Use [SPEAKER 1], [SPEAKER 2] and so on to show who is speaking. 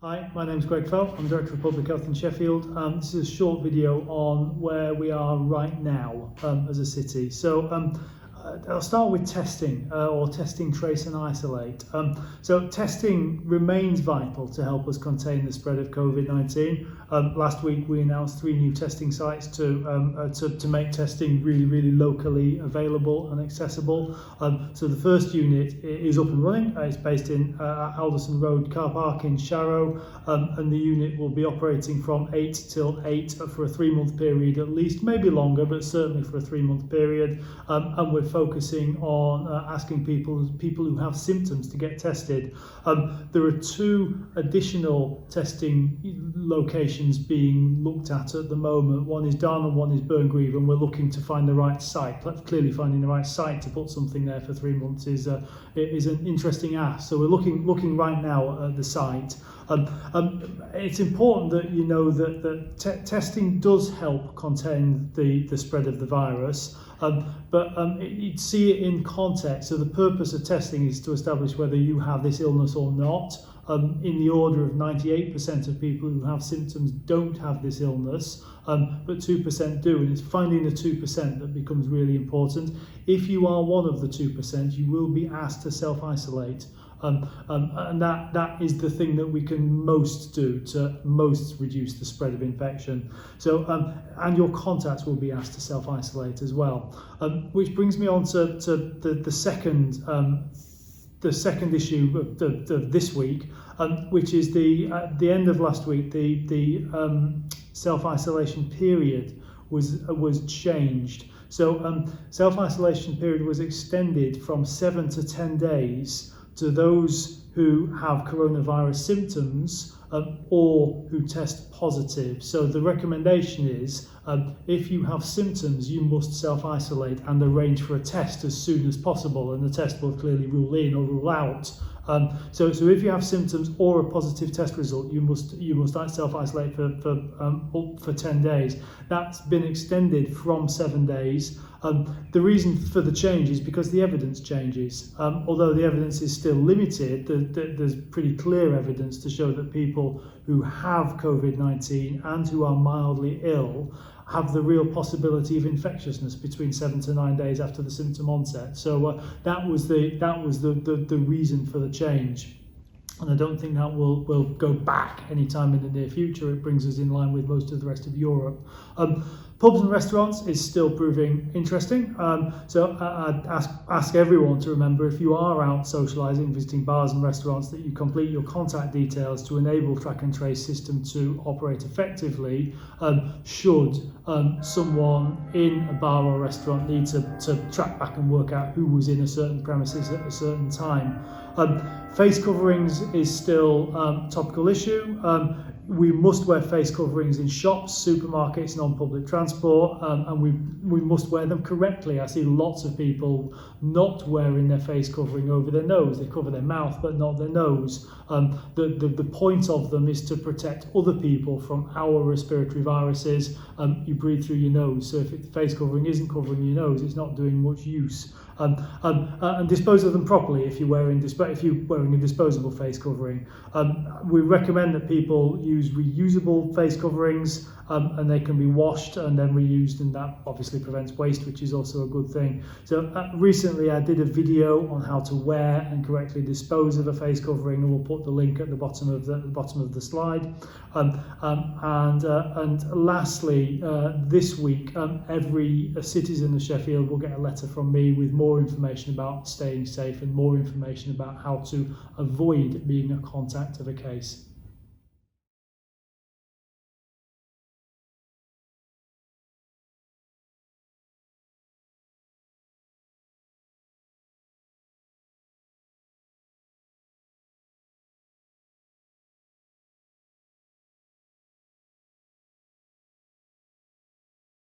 [SPEAKER 1] Hi, my name is Greg Fell. I'm Director of Public Health in Sheffield. This is a short video on where we are right now as a city. I'll start with testing or testing, trace and isolate. So testing remains vital to help us contain the spread of COVID-19. Last week we announced 3 new testing sites to make testing really locally available and accessible. So the first unit is up and running. It's based in Alderson Road car park in Sharrow, and the unit will be operating from 8 till 8 for a 3-month period at least, maybe longer, but certainly for a 3-month period. And we're focusing on asking people who have symptoms to get tested. There are 2 additional testing locations being looked at the moment. One is Darn and one is Burngreave, and we're looking to find the right site. Clearly finding the right site to put something there for 3 months is an interesting ask. So we're looking right now at the site. It's important that you know that testing does help contain the spread of the virus, but you'd see it in context. So the purpose of testing is to establish whether you have this illness or not. In the order of 98% of people who have symptoms don't have this illness, but 2% do, and it's finding the 2% that becomes really important. If you are one of the 2%, you will be asked to self-isolate. And that is the thing that we can most do to most reduce the spread of infection. So, and your contacts will be asked to self-isolate as well. Which brings me on to the second issue of this week, which is the end of last week. The self-isolation period was changed. So self-isolation period was extended from 7 to 10 days to those who have coronavirus symptoms or who test positive. So the recommendation is if you have symptoms, you must self-isolate and arrange for a test as soon as possible, and the test will clearly rule in or rule out. So if you have symptoms or a positive test result, you must self-isolate for 10 days. That's been extended from 7 days. The reason for the change is because the evidence changes. Although the evidence is still limited, there's pretty clear evidence to show that people who have COVID-19 and who are mildly ill have the real possibility of infectiousness between 7 to 9 days after the symptom onset. So that was the reason for the change. And I don't think that will go back anytime in the near future. It brings us in line with most of the rest of Europe. Pubs and restaurants is still proving interesting. So I'd ask everyone to remember, if you are out socialising, visiting bars and restaurants, that you complete your contact details to enable track and trace system to operate effectively. Should someone in a bar or restaurant need to track back and work out who was in a certain premises at a certain time. Face coverings is still a topical issue. We must wear face coverings in shops, supermarkets and on public transport, and we must wear them correctly. I see lots of people not wearing their face covering over their nose. They cover their mouth but not their nose. The point of them is to protect other people from our respiratory viruses. You breathe through your nose, so if the face covering isn't covering your nose, it's not doing much use. And dispose of them properly if you're wearing a disposable face covering. We recommend that people use reusable face coverings, and they can be washed and then reused, and that obviously prevents waste, which is also a good thing. So recently I did a video on how to wear and correctly dispose of a face covering, and we'll put the link at the bottom of the slide. And lastly, this week every citizen of Sheffield will get a letter from me with more information about staying safe and more information about how to avoid being a contact of a case.